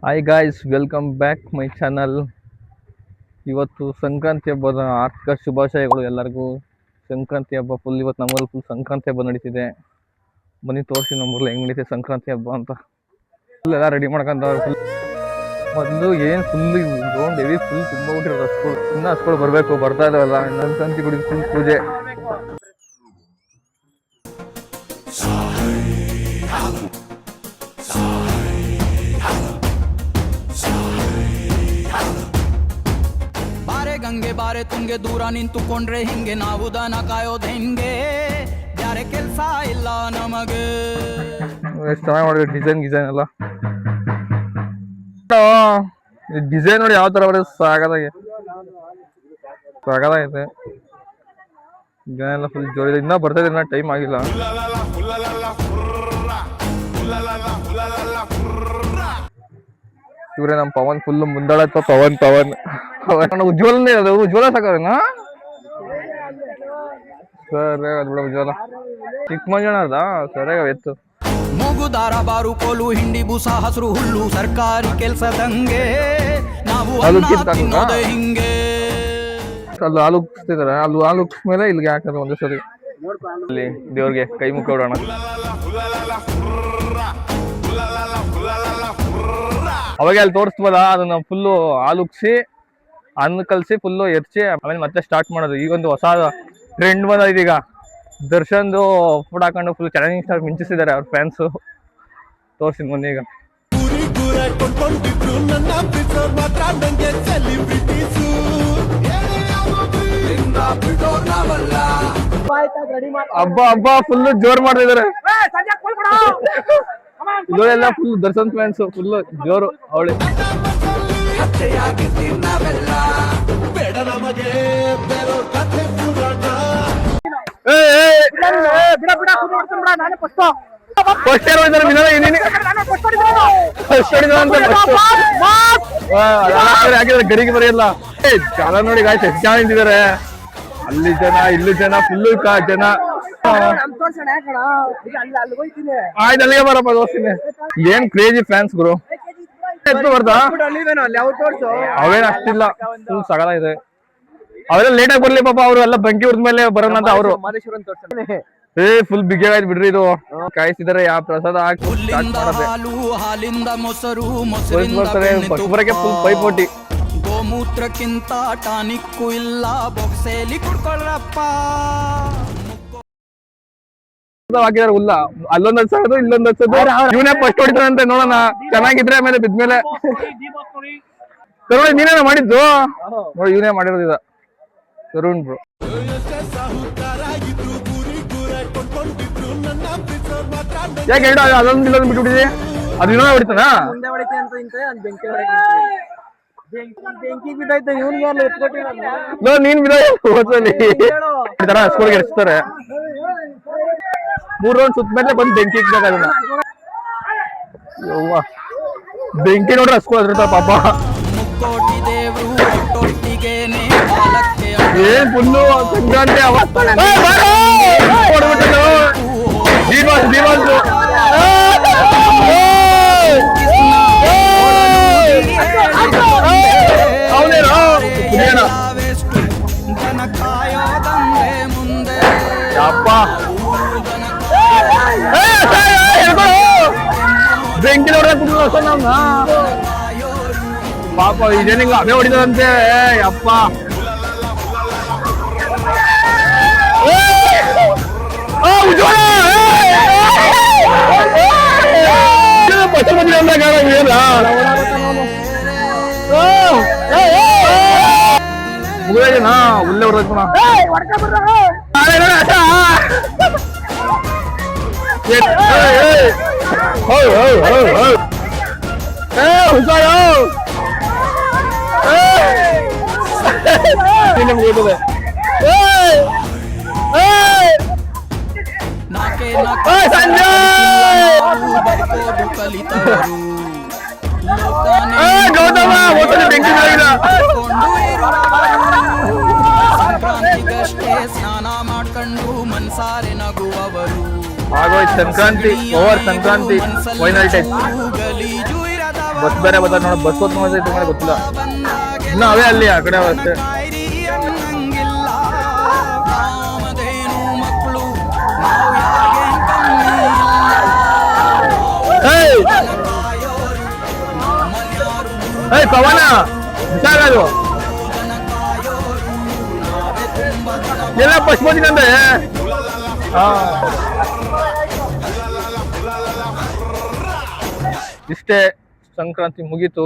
Hi guys, welcome back my channel. ಇವತ್ತು ಸಂಕ್ರಾಂತಿ ಹಬ್ಬದ ಆರ್ಥಿಕ ಶುಭಾಶಯಗಳು ಎಲ್ಲರಿಗೂ. ಸಂಕ್ರಾಂತಿ ಹಬ್ಬ ಫುಲ್ ಇವತ್ತು ನಮ್ಮಲ್ಲಿ ಫುಲ್ ಸಂಕ್ರಾಂತಿ ಹಬ್ಬ ನಡೀತಿದೆ. ಬನ್ನಿ ತೋರಿಸಿ ನಮ್ಮೂರಲ್ಲಿ ಹೆಂಗೆ ನಡೀತಿದೆ ಸಂಕ್ರಾಂತಿ ಹಬ್ಬ ಅಂತ. ಫುಲ್ ಎಲ್ಲ ರೆಡಿ ಮಾಡ್ಕೊಂಡವ್ರು. ಫುಲ್ ಮೊದಲು ಏನು ಫುಲ್ ಗ್ರೌಂಡ್ ಹೆವಿ ಫುಲ್ ತುಂಬ ಬಿಟ್ಟಿರೋದು. ಹಸ್ಗಳು ಇನ್ನೂ ಹಸ್ಗಳು ಬರಬೇಕು, ಬರ್ತಾ ಇದಾವಲ್ಲ. ಸಂಕ್ರಾಂತಿ ಗುಡಿಗೆ ಫುಲ್ ಪೂಜೆ. ಗಂಗೆ ಬಾರೆ ತುಂಗೆ ದೂರ ನಿಂತುಕೊಂಡ್ರೆ ಹಿಂಗೆ ನಾವು ದನ ಕಾಯೋದು ಹೆಂಗೆ, ಬ್ಯಾರೆ ಕೆಲ್ಸ ಇಲ್ಲ ನಮಗೆ. ಎಷ್ಟು ಚೆನ್ನಾಗಿ ಮಾಡಿದ್ರೆ ಡಿಸೈನ್ ಎಲ್ಲ ಡಿಸೈನ್ ನೋಡಿ ಯಾವ ತರ ಬರೋದು. ಸಾಗದಾಗೈತೆ ಜನ ಎಲ್ಲ ಫುಲ್ ಜೋರಿದೆ. ಇನ್ನೂ ಬರ್ತಾ ಇದೆ, ಇನ್ನೂ ಟೈಮ್ ಆಗಿಲ್ಲ. ಇವ್ರೆ ನಮ್ಮ ಪವನ್ ಫುಲ್ ಮುಂದಾಳತ್ತ. ಪವನ್ ಉಜ್ವಲನೇ ಅದು. ಉಜ್ವಲ ಸಾಕೇನಾ ಸರ್? ಅದು ಬಿಡ ಉಜ್ವಲ ಚಿಕ್ಕ ಮಂಜಣ್ಣ ಅದ ಸರಿಯಾಗ ಎತ್ತು. ಮೂಗುದಾರ ಬಾರು ಕೋಲು ಹಿಂಡಿ ಬೂಸ ಹಸಿರು ಹುಲ್ಲು ಸರ್ಕಾರಿ ಕೆಲ್ಸದಂಗೆ ನಾವು ಹಿಂಗೆ. ಅಲ್ಲಿ ಹಾಲು ಉಕ್ಸ್ತಿದಾರೆ. ಅಲ್ಲಿ ಹಾಲು ಉಕ್ಸ್ ಮೇಲೆ ಇಲ್ಲಿಗೆ ಹಾಕೋದು ಒಂದೇ ಸರಿ. ಅಲ್ಲಿ ದೇವ್ರಿಗೆ ಕೈ ಮುಖ ಹೊಡೋಣ. ಅವಾಗ ಅಲ್ಲಿ ತೋರಿಸ್ಬೋದ ಅದನ್ನ ಫುಲ್ಲು ಹಾಲು ಉಕ್ಸಿ ಅನ್ನ ಕಲಸಿ ಫುಲ್ಲು ಎರ್ಚಿ ಆಮೇಲೆ ಮತ್ತೆ ಸ್ಟಾರ್ಟ್ ಮಾಡೋದು. ಈಗೊಂದು ಹೊಸ ಟ್ರೆಂಡ್ ಬಂದಿದೆ ಈಗ. ದರ್ಶನ್ದು ಫುಡ್ ಹಾಕೊಂಡು ಫುಲ್ ಚಾಲೆಂಜಿಂಗ್ ಸ್ಟಾರ್ ಮಿಂಚಿಸಿದ್ದಾರೆ ಅವ್ರ ಫ್ಯಾನ್ಸು. ತೋರಿಸಿದ್ ಮೊನ್ನೆ ಈಗ. ಹಬ್ಬ ಫುಲ್ ಜೋರ್ ಮಾಡ್ತಿದ್ದಾರೆ. ಇವರೆಲ್ಲ ಫುಲ್ ದರ್ಶನ್ ಫ್ಯಾನ್ಸ್ ಫುಲ್ ಜೋರು. ಅವಳಿ ಗಡಿಗೆ ಬರೆಯಲ್ಲ. ಚಾಲ ನೋಡಿ ಗಾಯ್ಸ್ ಎಷ್ಟು ಜನ ನಿಂತಿದ್ದಾರೆ. ಅಲ್ಲಿ ಜನ ಇಲ್ಲಿ ಜನ ಫುಲ್ ಜನ. ಆಯ್ತು ಅಲ್ಲಿಗೆ ಬರಪ್ಪ ದೋಸ್ತಿನಿ. ಏನ್ ಕ್ರೇಜಿ ಫ್ಯಾನ್ಸ್ ಗುರು. ಬರ್ತಾ ಅವೇನ್ ಅಷ್ಟಿಲ್ಲ, ಫುಲ್ ಸಗಲ ಇದೆ. ಅವೆಲ್ಲ ಲೇಟ್ ಆಗಿ ಬರ್ಲಿ ಪಾಪ. ಅವರು ಎಲ್ಲ ಬೆಂಕಿ ಉರ್ದ ಮೇಲೆ ಬರೋಣ ಅಂತ ಅವರು. ಫುಲ್ ಬಿಗಿ ಆಯ್ತು ಬಿಡ್ರಿ. ಇದು ಕಾಯಿಸಿದಾರೆ ಯಾವ ಪ್ರಸಾದ ಹಾಕಿ ಬರಕ್ಕೆ ಫುಲ್ ಪೈಪೋಟಿ. ಗೋಮೂತ್ರಕ್ಕಿಂತ ಟಾನಿಕ್ಕು ಇಲ್ಲ, ಬೊಕ್ಸೇಲಿ ಕುಡ್ಕೊಳ್ಳಪ್ಪ. ಹಾಕಿದಾರೆ ಹುಲ್ಲ. ಅಲ್ಲೊಂದ್ ಹಚ್ಚೋದು ಇಲ್ಲೊಂದ್ ಹಚ್ಚೋದು. ಇವನೇ ಫಸ್ಟ್ ಹೊಡಿತಾನಂತೆ, ನೋಡೋಣ. ಚೆನ್ನಾಗಿದ್ರೆ ಆಮೇಲೆ ಬಿದ್ಮೇಲೆ ತರುಣ್ ನೀನೇನ ಮಾಡಿದ್ದು ನೋಡಿ. ಇವನೇ ಮಾಡಿರೋದು ಇದ ತರುಣ್ ಬ್ರೋ. ಯಾಕೆ ಹೇಳ ಅದೊಂದು ಇಲ್ಲೊಂದು ಬಿಟ್ಬಿಟ್ಟಿದೆ. ಅದು ಇನ್ನೊಂದು ಹೊಡಿತಾನ. ನೀನ್ ಬಿಡ ಸ್ಕೂಲ್ಗೆ ಎರಿಸ್ತಾರೆ. 3 ರೌಂಡ್ ಸುತ್ತ ಮೇಲೆ ಬಂದು ಬೆಂಕಿ ಇಕ್ಬೇಕು ಅದನ್ನ. ಬೆಂಕಿ ನೋಡ್ರೆ ಹಸ್ಕೊ ಅದ್ರತ ಪಾಪ. ಏನ್ ಫುಲ್ಲು ಸಂಕ್ರಾಂತಿ ಅಪ್ಪ ಬೆಂಕಿ ನೋಡ್ರೆ ಪಾಪ ಇದೇನಿಂಗ ಅವೇ ಹೊಡಿದಂತೆ. ಅಪ್ಪ ಮುಗಿದೇನಾ ಉಳ್ಳೆ ಹೊಡ್ದಣ. ಸಂಕ್ರಾಂತಿಗಷ್ಟೇ ಸ್ನಾನ ಮಾಡ್ಕೊಂಡು ಮನ್ಸಾರೆ ನಗುವವರು ಆಗೋಯ್ತು Sankranti over Sankranti final touch ಗಲೀಜು ಇರದವರು ಬಸ್ ಬೇರೆ ಬರ್ತಾರೆ ನೋಡಿ ಬಸ್ ಹೊತ್ತು ಮಾಡಿದ್ರೆ ತುಂಬಾ ಗೊತ್ತಿಲ್ಲ ಇನ್ನು ಅವೇ ಅಲ್ಲಿ ಆ ಕಡೆ ಅಷ್ಟೇ ಕಾಯ್ರಿ ಅನ್ನಂಗಿಲ್ಲ ನಾಮದೇನು ಮಕ್ಕಳು ನಾವು ಯಾರಿಗೆ ಕಮ್ಮಿ ಏಯ್ ಕಾಯೋರು ಮನ್ಯಾರು ಏಯ್ ಪವನ ಹುಷಾರದು ಜನ ಕಾಯೋರು ನಾವೇ ತುಂಬ ಜನ ಎಲ್ಲ ಪಶ್ಚಿಮದಿನಂದ್ರೆ ಹಾ ಇಷ್ಟೇ ಸಂಕ್ರಾಂತಿ ಮುಗೀತು